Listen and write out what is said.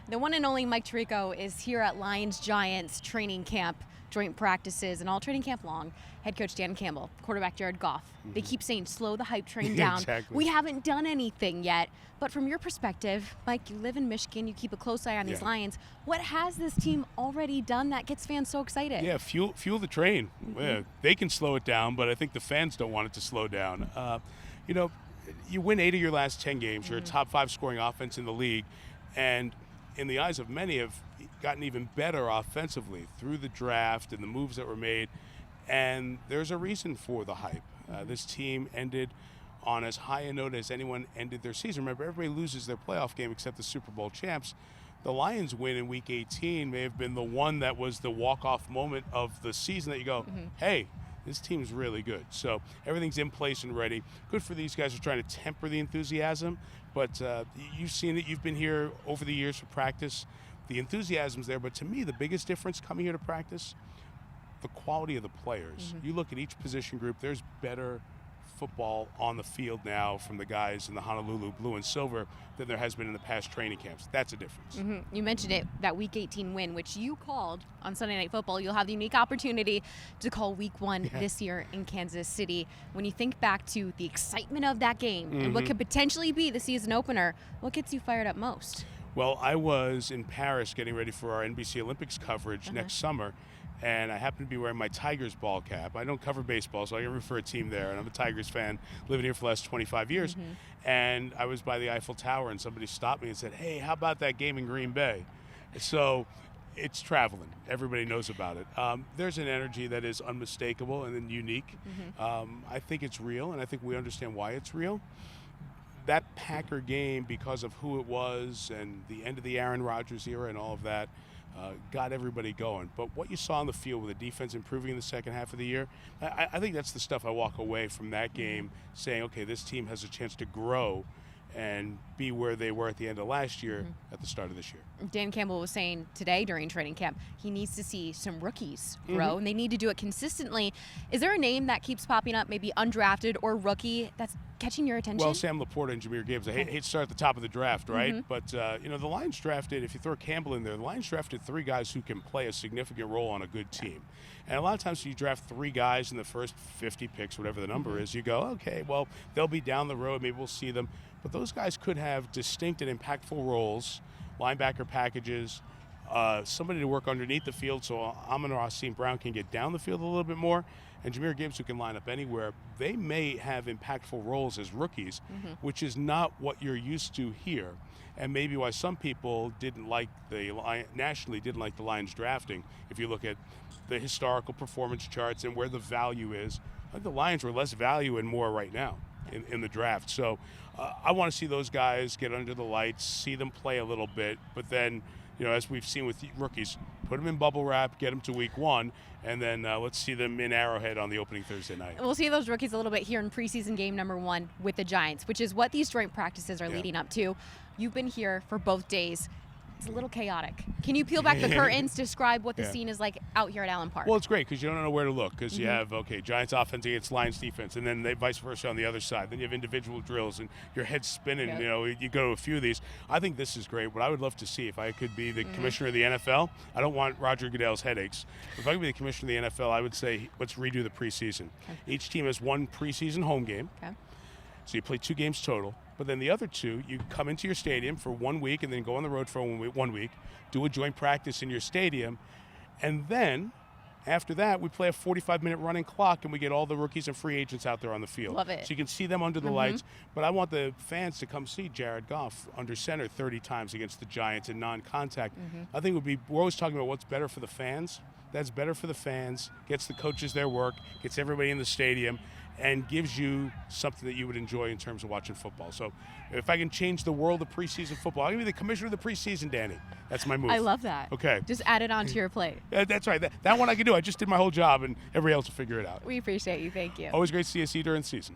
The one and only Mike Tirico is here at Lions-Giants training camp, joint practices, and all training camp long. Head coach Dan Campbell, quarterback Jared Goff. They keep saying, slow the hype train down. Exactly. We haven't done anything yet. But from your perspective, Mike, you live in Michigan, you keep a close eye on these Lions. What has this team already done that gets fans so excited? Yeah, fuel the train. Yeah, they can slow it down, but I think the fans don't want it to slow down. You win 8 of your last 10 games. You're a top 5 scoring offense in the league. And in the eyes of many, have gotten even better offensively through the draft and the moves that were made. And there's a reason for the hype. This team ended on as high a note as anyone ended their season. Remember, everybody loses their playoff game except the Super Bowl champs. The Lions win in Week 18 may have been the one that was the walk-off moment of the season that you go, hey, this team's really good. So everything's in place and ready. Good for these guys who are trying to temper the enthusiasm. But you've seen it. You've been here over the years for practice. The enthusiasm's there. But to me, the biggest difference coming here to practice, the quality of the players. You look at each position group, there's better football on the field now from the guys in the Honolulu blue and silver than there has been in the past training camps. That's a difference. You mentioned it, that Week 18 win, which you called on Sunday Night Football. You'll have the unique opportunity to call Week 1 this year in Kansas City. When you think back to the excitement of that game and what could potentially be the season opener, what gets you fired up most? Well, I was in Paris getting ready for our NBC Olympics coverage next summer, and I happen to be wearing my Tigers ball cap. I don't cover baseball, so I can root for a team there, and I'm a Tigers fan, living here for the last 25 years. And I was by the Eiffel Tower, and somebody stopped me and said, hey, how about that game in Green Bay? So it's traveling. Everybody knows about it. There's an energy that is unmistakable and then unique. I think it's real, and I think we understand why it's real. That Packer game, because of who it was and the end of the Aaron Rodgers era and all of that, got everybody going. But what you saw on the field with the defense improving in the second half of the year, I think that's the stuff I walk away from that game saying, okay, this team has a chance to grow and be where they were at the end of last year at the start of this year. Dan Campbell was saying today during training camp, he needs to see some rookies grow, and they need to do it consistently. Is there a name that keeps popping up, maybe undrafted or rookie, that's catching your attention? Well, Sam Laporta and Jahmyr Gibbs. I hate to start at the top of the draft, right? But, the Lions drafted, if you throw Campbell in there, the Lions drafted 3 guys who can play a significant role on a good team. And a lot of times when you draft 3 guys in the first 50 picks, whatever the number is, you go, okay, well, they'll be down the road. Maybe we'll see them. But those guys could have distinct and impactful roles, linebacker packages, somebody to work underneath the field so Amon-Ra St. Brown can get down the field a little bit more, and Jahmyr Gibbs who can line up anywhere. They may have impactful roles as rookies, which is not what you're used to here, and maybe why some people nationally didn't like the Lions drafting. If you look at the historical performance charts and where the value is, I think the Lions were less value and more right now in the draft. So I want to see those guys get under the lights, see them play a little bit, but then, as we've seen with rookies, put them in bubble wrap, get them to Week 1, and then let's see them in Arrowhead on the opening Thursday night. We'll see those rookies a little bit here in preseason game number 1 with the Giants, which is what these joint practices are leading up to. You've been here for both days. It's a little chaotic. Can you peel back the curtains, describe what the scene is like out here at Allen Park? Well, it's great because you don't know where to look because you have, Giants offense against Lions defense, and then vice versa on the other side. Then you have individual drills, and your head's spinning. You go to a few of these. I think this is great. What I would love to see, if I could be the commissioner of the NFL, I don't want Roger Goodell's headaches. If I could be the commissioner of the NFL, I would say let's redo the preseason. Each team has 1 preseason home game. So you play 2 games total. But then the other 2, you come into your stadium for 1 week and then go on the road for 1 week, do a joint practice in your stadium, and then after that we play a 45-minute running clock and we get all the rookies and free agents out there on the field. Love it. So you can see them under the lights. But I want the fans to come see Jared Goff under center 30 times against the Giants in non-contact. I think we're always talking about what's better for the fans. That's better for the fans, gets the coaches their work, gets everybody in the stadium, and gives you something that you would enjoy in terms of watching football. So if I can change the world of preseason football, I'm going to be the commissioner of the preseason, Danny. That's my move. I love that. Okay. Just add it onto your plate. That's right. That one I can do. I just did my whole job, and everybody else will figure it out. We appreciate you. Thank you. Always great to see you during the season.